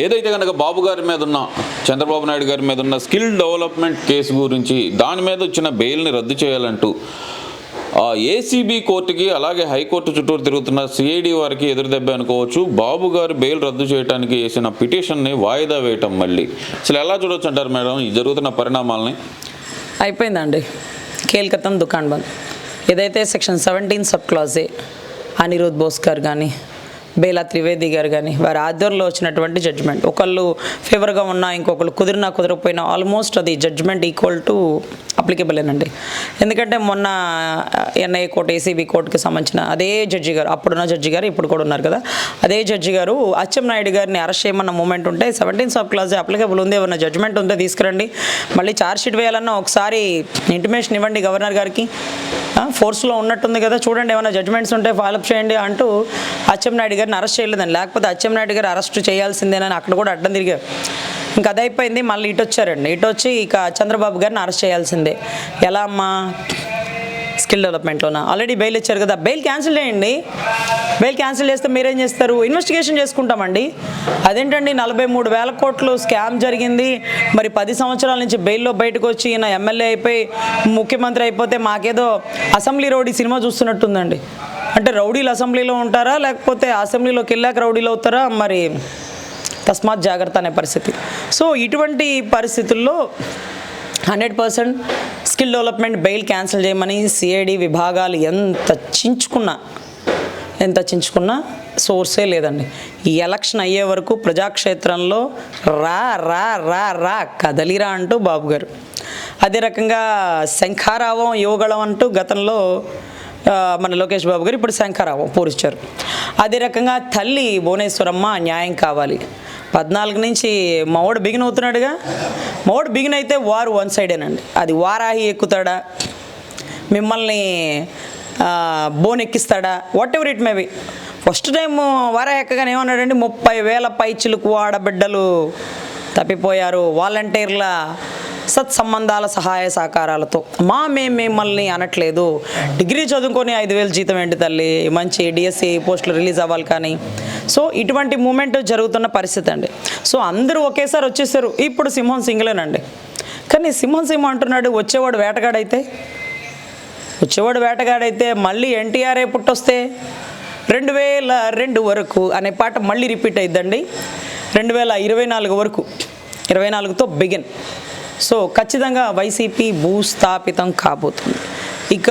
ఏదైతే కనుక బాబు గారి మీద ఉన్న చంద్రబాబు నాయుడు గారి మీద ఉన్న స్కిల్ డెవలప్మెంట్ కేసు గురించి దాని మీద వచ్చిన బెయిల్ని రద్దు చేయాలంటూ ఏసీబీ కోర్టుకి అలాగే హైకోర్టు చుట్టూరు తిరుగుతున్న సిఐడి వారికి ఎదురుదెబ్బ అనుకోవచ్చు. బాబు గారు బెయిల్ రద్దు చేయడానికి వేసిన పిటిషన్ని వాయిదా వేయటం మళ్ళీ అసలు ఎలా చూడొచ్చు అంటారు మేడం ఈ జరుగుతున్న పరిణామాలని? అయిపోయిందండి, కేల్కతం దుకాణ్ బంద్. ఏదైతే సెక్షన్ 17 సబ్ క్లాజే అనిరుద్ బోస్ గారు కానీ బేలా త్రివేది గారు కానీ వారి ఆధ్వర్యంలో వచ్చినటువంటి జడ్జిమెంట్, ఒకళ్ళు ఫేవర్గా ఉన్నా ఇంకొకళ్ళు కుదిరినా కుదరకపోయినా ఆల్మోస్ట్ అది జడ్జిమెంట్ ఈక్వల్ టు అప్లికేబుల్ ఏనండి. ఎందుకంటే మొన్న ఎన్ఐఏ కోర్టు ఏసీబీ కోర్టుకి సంబంధించిన అదే జడ్జి గారు, అప్పుడున్న జడ్జి గారు ఇప్పుడు కూడా ఉన్నారు కదా, అదే జడ్జి గారు అచ్చెన్నాయుడు గారిని అరెస్ట్ చేయమన్న మూమెంట్ ఉంటే 17 సబ్ క్లాజ్ అప్లికేబుల్ ఉంది, ఏమన్నా జడ్జిమెంట్ ఉంటే తీసుకురండి, మళ్ళీ ఛార్జ్షీట్ వేయాలన్నా ఒకసారి ఇంటిమేషన్ ఇవ్వండి గవర్నర్ గారికి, ఫోర్స్లో ఉన్నట్టుంది కదా చూడండి, ఏమైనా జడ్జిమెంట్స్ ఉంటే ఫాలోఅప్ చేయండి అంటూ అచ్చెన్నాయుడు గారిని అరెస్ట్ చేయలేదని. లేకపోతే అచ్చెన్నాయుడు గారు అరెస్ట్ చేయాల్సిందేనని అక్కడ కూడా అడ్డం తిరిగారు. ఇంకా అది అయిపోయింది, మళ్ళీ ఇటు వచ్చారండి. ఇటు వచ్చి ఇక చంద్రబాబు గారిని అరెస్ట్ చేయాల్సిందే. ఎలా అమ్మా? స్కిల్ డెవలప్మెంట్లోనా? ఆల్రెడీ బెయిల్ ఇచ్చారు కదా, బెయిల్ క్యాన్సిల్ చేయండి. బెయిల్ క్యాన్సిల్ చేస్తే మీరేం చేస్తారు? ఇన్వెస్టిగేషన్ చేసుకుంటామండి. అదేంటండి 43,000 కోట్లు స్కామ్ జరిగింది, మరి 10 సంవత్సరాల నుంచి బెయిల్లో బయటకు వచ్చి ఈయన ఎమ్మెల్యే అయిపోయి ముఖ్యమంత్రి అయిపోతే మాకేదో అసెంబ్లీ రౌడీ సినిమా చూస్తున్నట్టుందండి. అంటే రౌడీలు అసెంబ్లీలో ఉంటారా, లేకపోతే అసెంబ్లీలోకి వెళ్ళాక రౌడీలు అవుతారా? మరి తస్మాత్ జాగ్రత్త అనే పరిస్థితి. సో ఇటువంటి పరిస్థితుల్లో 100% స్కిల్ డెవలప్మెంట్ బెయిల్ క్యాన్సిల్ చేయమని సిఐడి విభాగాలు ఎంత చించుకున్నా సోర్సే లేదండి. ఈ ఎలక్షన్ అయ్యే వరకు ప్రజాక్షేత్రంలో రా రా రా రా కదలిరా అంటూ బాబు గారు, అదే రకంగా శంఖారావం యువగళం అంటూ గతంలో మన లోకేష్ బాబు గారు ఇప్పుడు శంఖారావం పూరించారు. అదే రకంగా తల్లి భువనేశ్వరమ్మ న్యాయం కావాలి. 14 నుంచి మావాడు బిగిన్ అవుతున్నాడుగా, మావాడు బిగిన్ అయితే వారు వన్ సైడేనండి. అది వారాహి ఎక్కుతాడా, మిమ్మల్ని బోన్ ఎక్కిస్తాడా, whatever it may be. First time Varahi ఎక్కగానే ఏమన్నాడండి, 30,000 పైచిలకు ఆడబిడ్డలు తప్పిపోయారు వాలంటీర్ల సత్సంబంధాల సహాయ సహకారాలతో. మేము మిమ్మల్ని అనట్లేదు, డిగ్రీ చదువుకొని 5,000 జీతం ఏంటి తల్లి, మంచి డిఎస్సి పోస్టులు రిలీజ్ అవ్వాలి కానీ. సో ఇటువంటి మూమెంట్ జరుగుతున్న పరిస్థితి అండి. సో అందరూ ఒకేసారి వచ్చేసారు. ఇప్పుడు సింహం సింగిలేనండి, కానీ సింహం అంటున్నాడు, వచ్చేవాడు వేటగాడైతే మళ్ళీ ఎన్టీఆర్ఏ పుట్టొస్తే 2002 వరకు అనే పాట మళ్ళీ రిపీట్ అయిద్దండి. 2024 వరకు, 24తో బిగిన్. సో ఖచ్చితంగా వైసీపీ భూస్థాపితం కాబోతుంది. ఇక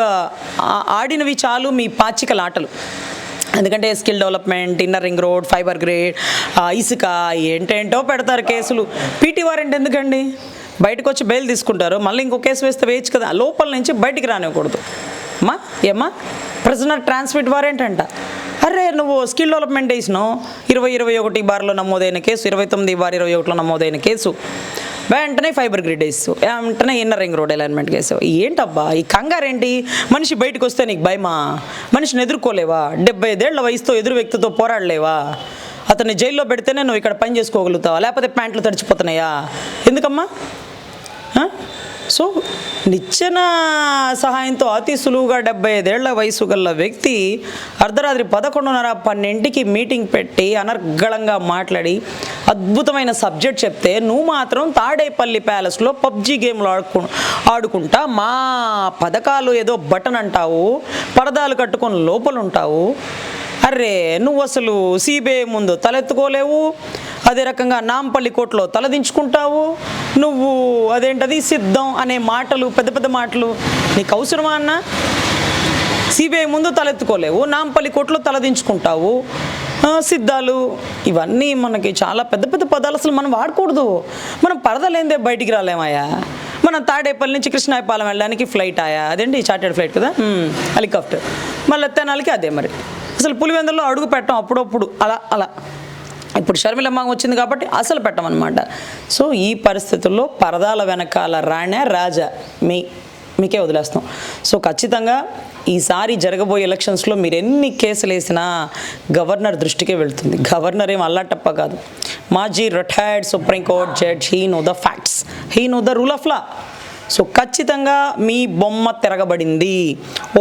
ఆడినవి చాలు మీ పాచికల ఆటలు. ఎందుకంటే skill development, inner ring road, fibre grade, ఇసుక, ఏంటేంటో పెడతారు కేసులు. పీటీ వారెంట్ ఎందుకండి? బయటకు వచ్చి బెయిల్ తీసుకుంటారు, మళ్ళీ ఇంకో కేసు వేస్తే వేయచ్చు కదా, లోపల నుంచి బయటికి రానివ్వకూడదు. ఏమ్మా ప్రిజనర్ ట్రాన్స్మిట్ వారెంట్ అంట. అరే నువ్వు స్కిల్ డెవలప్మెంట్ వేసినావు, 2021 నమోదైన కేసు, 29/21 నమోదైన కేసు, వెంటనే ఫైబర్ గ్రిడ్ వేస్తావు, వెంటనే ఇన్నర్ రింగ్ రోడ్ అలైన్మెంట్ వేసావు. ఏంటబ్బా ఈ కంగారేంటి? మనిషి బయటకు వస్తే నీకు భయమా? మనిషిని ఎదుర్కోలేవా? 75 ఏళ్ల వయసుతో ఎదురు వ్యక్తితో పోరాడలేవా? అతన్ని జైల్లో పెడితేనే నువ్వు ఇక్కడ పని చేసుకోగలుగుతావా? లేకపోతే ప్యాంట్లు తడిచిపోతున్నాయా? ఎందుకమ్మా? సో నిచ్చెన సహాయంతో అతి సులువుగా 75 ఏళ్ల వయసు గల వ్యక్తి అర్ధరాత్రి 11:30-12కి మీటింగ్ పెట్టి అనర్గళంగా మాట్లాడి అద్భుతమైన సబ్జెక్ట్ చెప్తే నువ్వు మాత్రం తాడేపల్లి ప్యాలెస్లో పబ్జీ గేమ్లు ఆడుకుంటా మా పథకాలు ఏదో బటన్ అంటావు, పరదాలు కట్టుకొని లోపల ఉంటావు. అర్రే నువ్వు అసలు సిబిఐ ముందు తలెత్తుకోలేవు, అదే రకంగా నాంపల్లి కోర్టులో తలదించుకుంటావు. నువ్వు అదేంటది సిద్ధం అనే మాటలు, పెద్ద పెద్ద మాటలు నీకు అవసరమా అన్న? సిబిఐ ముందు తలెత్తుకోలేవు, నాంపల్లి కోర్టులో తలదించుకుంటావు, సిద్ధాలు, ఇవన్నీ మనకి చాలా పెద్ద పెద్ద పదాలు. అసలు మనం వాడకూడదు. మనం పరదలేందే బయటికి రాలేమయ్యా. మనం తాడేపల్లి నుంచి కృష్ణాయపాలెం వెళ్ళడానికి ఫ్లైట్ అదేంటి చార్టెడ్ ఫ్లైట్ కదా, హెలికాప్టర్, మళ్ళీ తెనాలికి అదే. మరి అసలు పులివెందుల్లో అడుగు పెట్టాం అప్పుడప్పుడు అలా. ఇప్పుడు షర్మిలమ్మ వచ్చింది కాబట్టి అసలు పెట్టమన్నమాట. సో ఈ పరిస్థితుల్లో పరదాల వెనకాల రాజా మీకే వదిలేస్తాం. సో ఖచ్చితంగా ఈసారి జరగబోయే ఎలక్షన్స్లో మీరు ఎన్ని కేసులు వేసినా గవర్నర్ దృష్టికే వెళ్తుంది. గవర్నర్ ఏం అల్లాటప్ప కాదు, మాజీ retired supreme court judge. He know the facts, he know the rule of law. So ఖచ్చితంగా మీ బొమ్మ తిరగబడింది.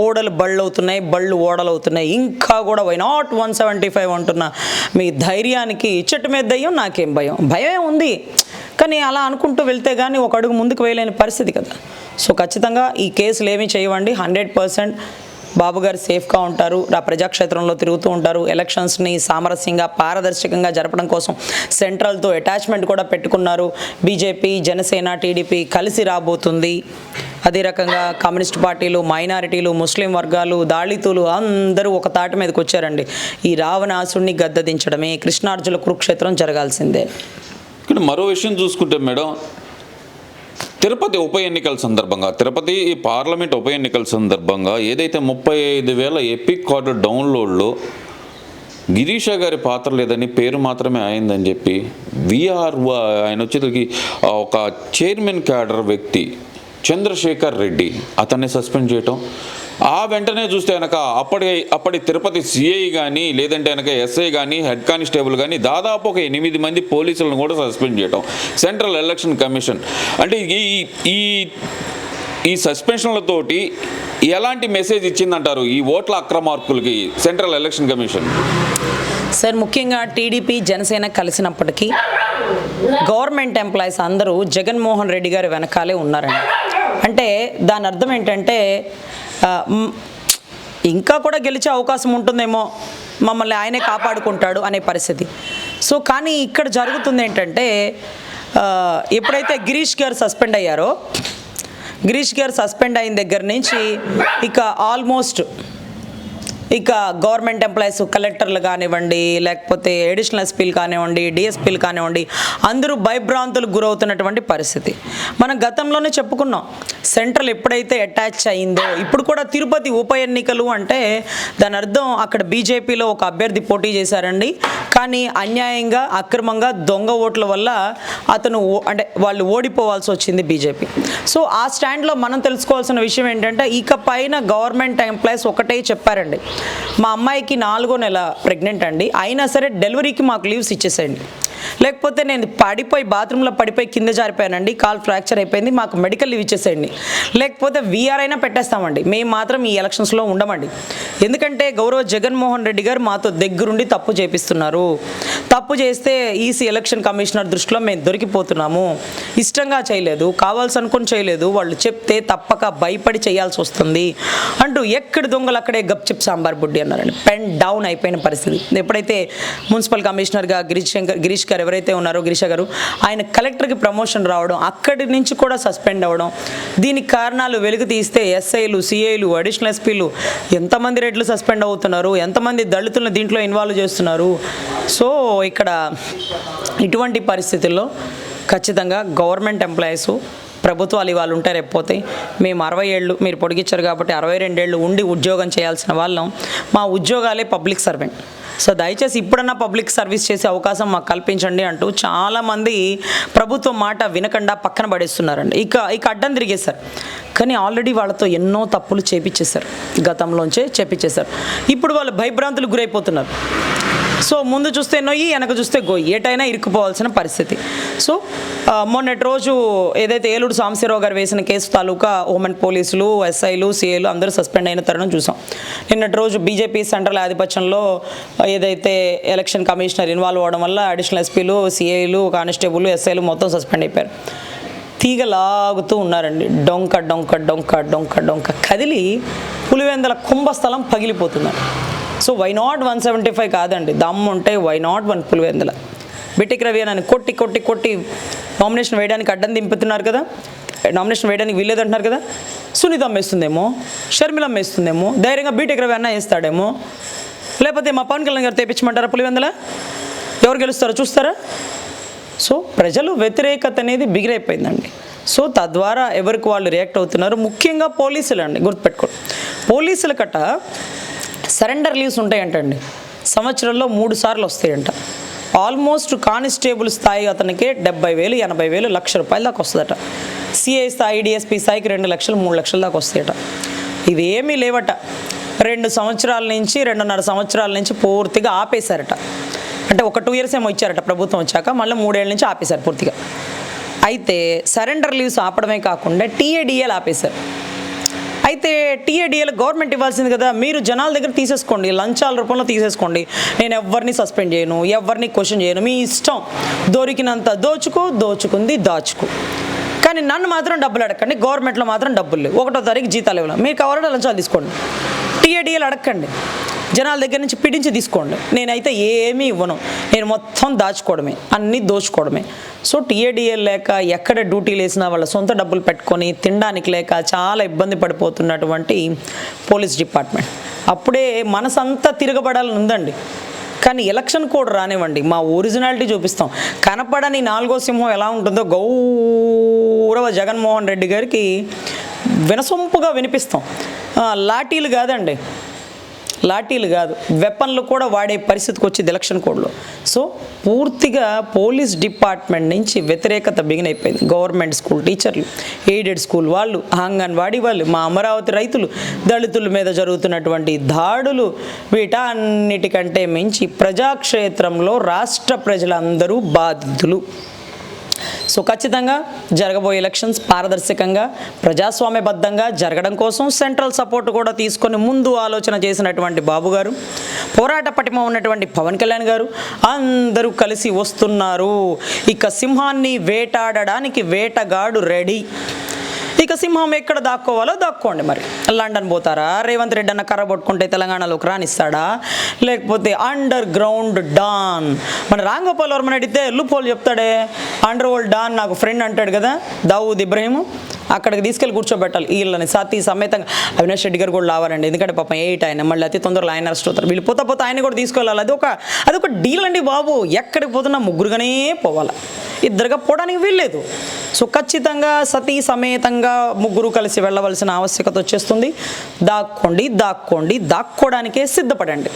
ఓడలు బళ్ళు అవుతున్నాయి, బళ్ళు ఓడలు అవుతున్నాయి. ఇంకా కూడా వై నాట్ 175 అంటున్న మీ ధైర్యానికి చెట్టు మీద దయ్యం నాకేం భయం, భయమే ఉంది. కానీ అలా అనుకుంటూ వెళ్తే కానీ ఒక అడుగు ముందుకు వేయలేని పరిస్థితి కదా. సో ఖచ్చితంగా ఈ కేసులు ఏమీ చేయవండి. 100% బాబు గారు సేఫ్గా ఉంటారు, ప్రజాక్షేత్రంలో తిరుగుతూ ఉంటారు. ఎలక్షన్స్ని సామరస్యంగా పారదర్శకంగా జరపడం కోసం సెంట్రల్తో అటాచ్మెంట్ కూడా పెట్టుకున్నారు. బీజేపీ, జనసేన, టీడీపీ కలిసి రాబోతుంది. అదే రకంగా కమ్యూనిస్ట్ పార్టీలు, మైనారిటీలు, ముస్లిం వర్గాలు, దళితులు అందరూ ఒక తాటి మీదకి వచ్చారండి. ఈ రావణాసుడిని గద్దదించడమే, కృష్ణార్జున కురుక్షేత్రం జరగాల్సిందే. ఇక్కడ మరో విషయం చూసుకుంటే మేడం, తిరుపతి ఉప ఎన్నికల సందర్భంగా, తిరుపతి పార్లమెంట్ ఉప ఎన్నికల సందర్భంగా ఏదైతే 35,000 ఎపిక్ కార్డు డౌన్లోడ్లో గిరీష గారి పాత్ర లేదని, పేరు మాత్రమే అయిందని చెప్పి ఆయన వచ్చేసరికి ఒక చైర్మన్ క్యాడర్ వ్యక్తి చంద్రశేఖర్ రెడ్డి అతన్ని సస్పెండ్ చేయటం, ఆ వెంటనే చూస్తే కనుక అప్పటి తిరుపతి సిఐ కానీ లేదంటే కనుక ఎస్ఐ కానీ హెడ్ కానిస్టేబుల్ కానీ దాదాపు ఒక 8 మంది పోలీసులను కూడా సస్పెండ్ చేయటం సెంట్రల్ ఎలక్షన్ కమిషన్. అంటే ఈ సస్పెన్షన్లతోటి ఎలాంటి మెసేజ్ ఇచ్చిందంటారు ఈ ఓట్ల అక్రమార్కులకి సెంట్రల్ ఎలక్షన్ కమిషన్? సార్, ముఖ్యంగా టీడీపీ, జనసేన కలిసినప్పటికీ గవర్నమెంట్ ఎంప్లాయీస్ అందరూ జగన్మోహన్ రెడ్డి గారి వెనకాలే ఉన్నారండి. అంటే దాని అర్థం ఏంటంటే ఇంకా కూడా గెలిచే అవకాశం ఉంటుందేమో, మమ్మల్ని ఆయనే కాపాడుకుంటాడు అనే పరిస్థితి. సో కానీ ఇక్కడ జరుగుతుంది ఏంటంటే, ఎప్పుడైతే గిరీష్ గారు సస్పెండ్ అయ్యారో, గిరీష్ గారు సస్పెండ్ అయిన దగ్గర నుంచి ఇక ఆల్మోస్ట్ గవర్నమెంట్ ఎంప్లాయీస్, కలెక్టర్లు కానివ్వండి, లేకపోతే అడిషనల్ ఎస్పీలు కానివ్వండి, డిఎస్పీలు కానివ్వండి, అందరూ భయభ్రాంతులకు గురవుతున్నటువంటి పరిస్థితి. మనం గతంలోనే చెప్పుకున్నాం, సెంట్రల్ ఎప్పుడైతే అటాచ్ అయిందో, ఇప్పుడు కూడా తిరుపతి ఉప ఎన్నికలు అంటే దాని అర్థం అక్కడ బీజేపీలో ఒక అభ్యర్థి పోటీ చేశారండి. కానీ అన్యాయంగా, అక్రమంగా, దొంగ ఓట్ల వల్ల అంటే వాళ్ళు ఓడిపోవాల్సి వచ్చింది బీజేపీ. సో ఆ స్టాండ్లో మనం తెలుసుకోవాల్సిన విషయం ఏంటంటే, ఇక పైన గవర్నమెంట్ ఎంప్లాయీస్ ఒకటే చెప్పారండి, మా అమ్మాయికి 4వ నెల ప్రెగ్నెంట్ అండి, అయినా సరే డెలివరీకి మాకు లీవ్స్ ఇచ్చేసేయండి, లేకపోతే నేను బాత్రూంలో పడిపోయి కింద జారిపోయానండి, కాల్ ఫ్రాక్చర్ అయిపోయింది, మాకు మెడికల్ లీవ్ ఇచ్చేసేయండి, లేకపోతే వీఆర్ అయినా పెట్టేస్తామండి, మేము మాత్రం ఈ ఎలక్షన్స్లో ఉండమండి. ఎందుకంటే గౌరవ జగన్మోహన్ రెడ్డి గారు మాతో దగ్గరుండి తప్పు చేపిస్తున్నారు. తప్పు చేస్తే ఈసీ ఎలక్షన్ కమిషనర్ దృష్టిలో మేము దొరికిపోతున్నాము. ఇష్టంగా చేయలేదు, కావాల్సి అనుకుని చేయలేదు, వాళ్ళు చెప్తే తప్పక భయపడి చేయాల్సి వస్తుంది అంటూ ఎక్కడ దొంగలు అక్కడే గప్చిప్ సాంబార్ బుడ్డి అన్నారండి. పెన్ డౌన్ అయిపోయిన పరిస్థితి. ఎప్పుడైతే మున్సిపల్ కమిషనర్గా గిరీష్ గారు ఎవరైతే ఉన్నారో, గిరీష గారు, ఆయన కలెక్టర్కి ప్రమోషన్ రావడం, అక్కడి నుంచి కూడా సస్పెండ్ అవ్వడం, దీనికి కారణాలు వెలుగు తీస్తే ఎస్ఐలు, సిఐలు, అడిషనల్ ఎస్పీలు ఎంతమంది రెడ్లు సస్పెండ్ అవుతున్నారు, ఎంతమంది దళితులను దీంట్లో ఇన్వాల్వ్ చేస్తున్నారు. సో ఇక్కడ ఇటువంటి పరిస్థితుల్లో ఖచ్చితంగా గవర్నమెంట్ ఎంప్లాయీస్, ప్రభుత్వాలు ఇవాళ ఉంటే రేపుపోతాయి. మేము 60 ఏళ్ళు, మీరు పొడిగించారు కాబట్టి 62 ఏళ్ళు ఉండి ఉద్యోగం చేయాల్సిన వాళ్ళం. మా ఉద్యోగాలే పబ్లిక్ సర్వెంట్. సో దయచేసి ఇప్పుడన్నా పబ్లిక్ సర్వీస్ చేసే అవకాశం మాకు కల్పించండి అంటూ చాలామంది ప్రభుత్వం మాట వినకుండా పక్కన పడేస్తున్నారండి. ఇక అడ్డం తిరిగేశారు. కానీ ఆల్రెడీ వాళ్ళతో ఎన్నో తప్పులు చేపించేశారు, గతంలోంచే చేపించేశారు. ఇప్పుడు వాళ్ళు భయభ్రాంతులు గురైపోతున్నారు. సో ముందు చూస్తే నొయ్యి, వెనక చూస్తే గొయ్యి, ఏటైనా ఇరుక్కుపోవాల్సిన పరిస్థితి. సో మొన్నటి రోజు ఏదైతే ఏలూరు సాంబశివరావు గారు వేసిన కేసు తాలూకా ఉమెన్ పోలీసులు, ఎస్ఐలు, సిఐలు అందరూ సస్పెండ్ అయిన తరుణం చూసాం. నిన్నటి రోజు బీజేపీ సెంట్రల్ ఆధిపత్యంలో ఏదైతే ఎలక్షన్ కమిషనర్ ఇన్వాల్వ్ అవ్వడం వల్ల అడిషనల్ ఎస్పీలు, సిఐలు, కానిస్టేబుల్, ఎస్ఐలు మొత్తం సస్పెండ్ అయిపోయారు. తీగలాగుతూ ఉన్నారండి. డొంక డొంక డొంక డొంక డొంక కదిలి పులివెందుల కుంభస్థలం పగిలిపోతున్నారు. సో వై నాట్ 175 కాదండి, దమ్ము ఉంటే వై నాట్ 1 పులివెందుల. బిటిక్ రవి అని కొట్టి నామినేషన్ వేయడానికి అడ్డం దింపుతున్నారు కదా, నామినేషన్ వేయడానికి వీల్లేదంటున్నారు కదా. సునీత అమ్మేస్తుందేమో, షర్మిల అమ్మేస్తుందేమో, ధైర్యంగా బీటెక్ రవి అన్న వేస్తాడేమో, లేకపోతే మా పవన్ కళ్యాణ్ గారు తెప్పించమంటారా పులివెందుల? ఎవరు గెలుస్తారో చూస్తారా? సో ప్రజలు వ్యతిరేకత అనేది బిగిరైపోయిందండి. సో తద్వారా ఎవరికి వాళ్ళు రియాక్ట్ అవుతున్నారు. ముఖ్యంగా పోలీసులు అండి, గుర్తుపెట్టుకోండి. పోలీసుల కట్ట సరెండర్ లీవ్స్ ఉంటాయంటండి, సంవత్సరంలో 3 సార్లు వస్తాయంట. ఆల్మోస్ట్ కానిస్టేబుల్ స్థాయి అతనికి 70,000, 80,000, ₹1,00,000 దాకా వస్తుందట. సిఐ స్థాయి, డిఎస్పీ స్థాయికి 2 లక్షలు, 3 లక్షల దాకా వస్తాయట. ఇవేమీ లేవట. 2 సంవత్సరాల నుంచి, 2.5 సంవత్సరాల నుంచి పూర్తిగా ఆపేశారట. అంటే ఒక 2 years ఏమో ఇచ్చారట ప్రభుత్వం వచ్చాక, మళ్ళీ 3 ఏళ్ళ నుంచి ఆపేశారు పూర్తిగా. అయితే సరెండర్ లీవ్స్ ఆపడమే కాకుండా టీఏడిఏలు ఆపేశారు. అయితే టీఏడిఏలు గవర్నమెంట్ ఇవ్వాల్సింది కదా, మీరు జనాల దగ్గర తీసేసుకోండి, లంచాల రూపంలో తీసేసుకోండి, నేను ఎవరిని సస్పెండ్ చేయను, ఎవరిని క్వశ్చన్ చేయను, మీ ఇష్టం, దొరికినంత దోచుకో, దోచుకుంది దాచుకో, కానీ నన్ను మాత్రం డబ్బులు అడగండి, గవర్నమెంట్లో మాత్రం డబ్బులు లేవు, 1వ తారీఖు జీతాలు ఇవ్వాలి, మీరు కావాలంటే లంచాలు తీసుకోండి, టీఏడిఏలు అడగండి, జనాల దగ్గర నుంచి పిడించి తీసుకోండి, నేనైతే ఏమీ ఇవ్వను, నేను మొత్తం దాచుకోవడమే, అన్నీ దోచుకోవడమే. సో టీఏడిఏలు లేక ఎక్కడ డ్యూటీలు వేసినా వాళ్ళ సొంత డబ్బులు పెట్టుకొని తినడానికి లేక చాలా ఇబ్బంది పడిపోతున్నటువంటి పోలీస్ డిపార్ట్మెంట్. అప్పుడే మనసంతా తిరగబడాలని ఉందండి. కానీ ఎలక్షన్ కోడ్ రానివ్వండి, మా ఒరిజినాలిటీ చూపిస్తాం. కనపడని 4వ సింహం ఎలా ఉంటుందో గౌరవ జగన్మోహన్ రెడ్డి గారికి వినసొంపుగా వినిపిస్తాం. లాఠీలు కాదండి, లాఠీలు కాదు, వెపన్లు కూడా వాడే పరిస్థితికి వచ్చింది ఎలక్షన్ కోడ్లో. సో పూర్తిగా పోలీస్ డిపార్ట్మెంట్ నుంచి వ్యతిరేకత బిగిన్ అయిపోయింది. గవర్నమెంట్ స్కూల్ టీచర్లు, ఎయిడెడ్ స్కూల్ వాళ్ళు, అంగన్వాడీ వాళ్ళు, మా అమరావతి రైతులు, దళితుల మీద జరుగుతున్నటువంటి దాడులు, వీటన్నిటికంటే మించి ప్రజాక్షేత్రంలో రాష్ట్ర ప్రజలందరూ బాధితులు. సో ఖచ్చితంగా జరగబోయే ఎలక్షన్స్ పారదర్శకంగా ప్రజాస్వామ్యబద్ధంగా జరగడం కోసం సెంట్రల్ సపోర్ట్ కూడా తీసుకొని ముందు ఆలోచన చేసినటువంటి బాబు గారు, పోరాట పటిమ ఉన్నటువంటి పవన్ కళ్యాణ్ గారు అందరూ కలిసి వస్తున్నారు. ఇక సింహాన్ని వేటాడడానికి వేటగాడు రెడీ. ఇక సింహం ఎక్కడ దాక్కోవాలో దాక్కోండి. మరి లండన్ పోతారా, రేవంత్ రెడ్డి అన్న కర్ర పట్టుకుంటే తెలంగాణలోకి రానిస్తాడా, లేకపోతే అండర్ గ్రౌండ్ డాన్, మన రాంగోపాల్ వర్మని అడిగితే లూపోలు చెప్తాడే, అండర్ వరల్డ్ డాన్ నాకు ఫ్రెండ్ అంటాడు కదా దావూద్ ఇబ్రహీం, అక్కడికి తీసుకెళ్ళి కూర్చోబెట్టాలి వీళ్ళని సతీ సమేతంగా. అవినాష్ రెడ్డి గారు కూడా లావారండి, ఎందుకంటే పాపం 8 ఆయన, మళ్ళీ అతి తొందరలో ఆయన అరెస్ట్ అవుతారు, వీళ్ళు పోతా పోతే ఆయన కూడా తీసుకెళ్ళాలి. అదొక డీల్ అండి బాబు, ఎక్కడికి పోతున్నా ముగ్గురుగానే పోవాలి, ఇద్దరుగా పోవడానికి వీల్లేదు. సో ఖచ్చితంగా సతీ సమేతంగా ముగ్గురు కలిసి వెళ్ళవలసిన ఆవశ్యకత వచ్చేస్తుంది. దాక్కోండి, దాక్కోవడానికే సిద్ధపడండి.